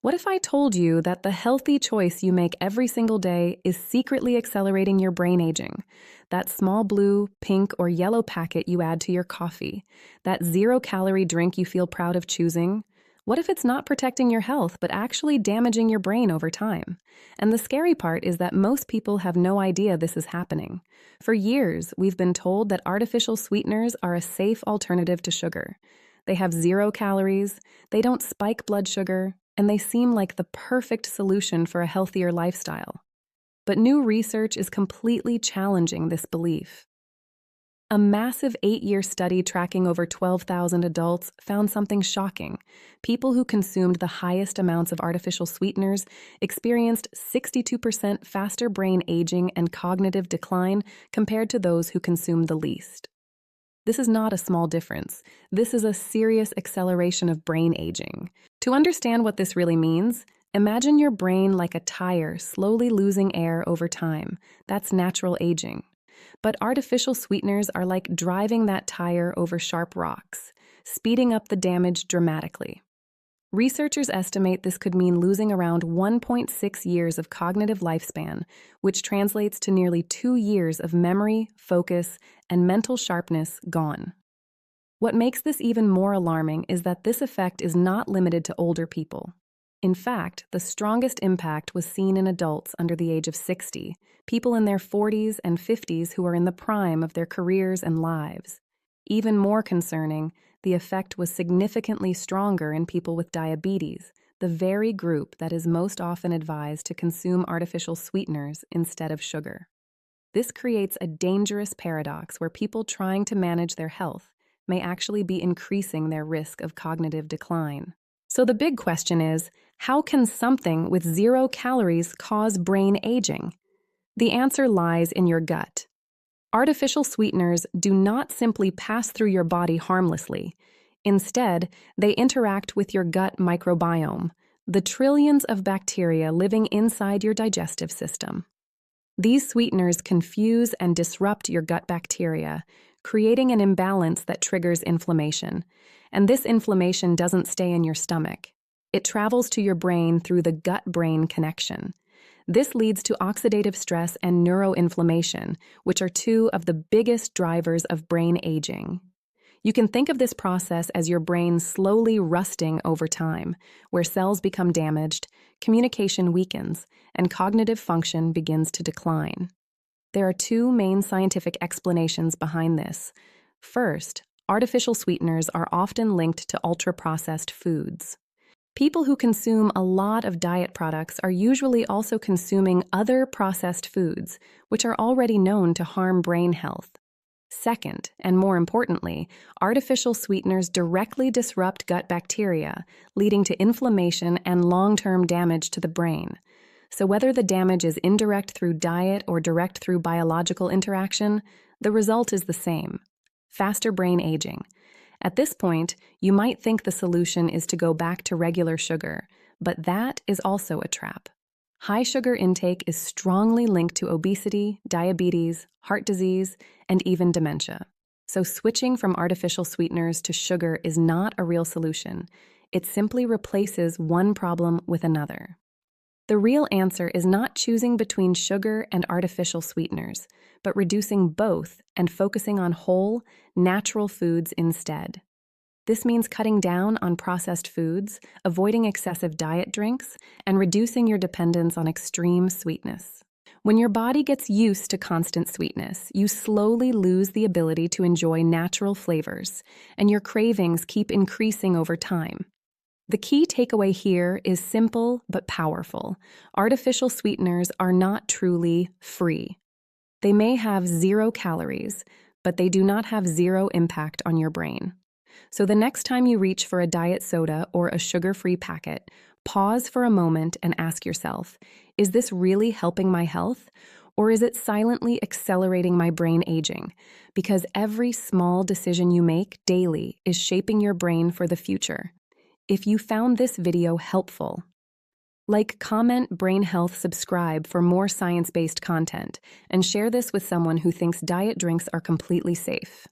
What if I told you that the healthy choice you make every single day is secretly accelerating your brain aging? That small blue, pink, or yellow packet you add to your coffee, that zero-calorie drink you feel proud of choosing? What if it's not protecting your health, but actually damaging your brain over time? And the scary part is that most people have no idea this is happening. For years, we've been told that artificial sweeteners are a safe alternative to sugar. They have 0 calories, they don't spike blood sugar, and they seem like the perfect solution for a healthier lifestyle. But new research is completely challenging this belief. A massive 8-year study tracking over 12,000 adults found something shocking. People who consumed the highest amounts of artificial sweeteners experienced 62% faster brain aging and cognitive decline compared to those who consumed the least. This is not a small difference. This is a serious acceleration of brain aging. To understand what this really means, imagine your brain like a tire slowly losing air over time. That's natural aging. But artificial sweeteners are like driving that tire over sharp rocks, speeding up the damage dramatically. Researchers estimate this could mean losing around 1.6 years of cognitive lifespan, which translates to nearly 2 years of memory, focus, and mental sharpness gone. What makes this even more alarming is that this effect is not limited to older people. In fact, the strongest impact was seen in adults under the age of 60, people in their 40s and 50s who are in the prime of their careers and lives. Even more concerning, the effect was significantly stronger in people with diabetes, the very group that is most often advised to consume artificial sweeteners instead of sugar. This creates a dangerous paradox where people trying to manage their health may actually be increasing their risk of cognitive decline. So the big question is, how can something with 0 calories cause brain aging? The answer lies in your gut. Artificial sweeteners do not simply pass through your body harmlessly. Instead, they interact with your gut microbiome, the trillions of bacteria living inside your digestive system. These sweeteners confuse and disrupt your gut bacteria, creating an imbalance that triggers inflammation. And this inflammation doesn't stay in your stomach. It travels to your brain through the gut-brain connection. This leads to oxidative stress and neuroinflammation, which are two of the biggest drivers of brain aging. You can think of this process as your brain slowly rusting over time, where cells become damaged, communication weakens, and cognitive function begins to decline. There are two main scientific explanations behind this. First, artificial sweeteners are often linked to ultra-processed foods. People who consume a lot of diet products are usually also consuming other processed foods, which are already known to harm brain health. Second, and more importantly, artificial sweeteners directly disrupt gut bacteria, leading to inflammation and long-term damage to the brain. So whether the damage is indirect through diet or direct through biological interaction, the result is the same: faster brain aging. At this point, you might think the solution is to go back to regular sugar, but that is also a trap. High sugar intake is strongly linked to obesity, diabetes, heart disease, and even dementia. So switching from artificial sweeteners to sugar is not a real solution. It simply replaces one problem with another. The real answer is not choosing between sugar and artificial sweeteners, but reducing both and focusing on whole, natural foods instead. This means cutting down on processed foods, avoiding excessive diet drinks, and reducing your dependence on extreme sweetness. When your body gets used to constant sweetness, you slowly lose the ability to enjoy natural flavors, and your cravings keep increasing over time. The key takeaway here is simple but powerful. Artificial sweeteners are not truly free. They may have 0 calories, but they do not have 0 impact on your brain. So the next time you reach for a diet soda or a sugar-free packet, pause for a moment and ask yourself, is this really helping my health? Or is it silently accelerating my brain aging? Because every small decision you make daily is shaping your brain for the future. If you found this video helpful, like, comment, brain health, subscribe for more science-based content, and share this with someone who thinks diet drinks are completely safe.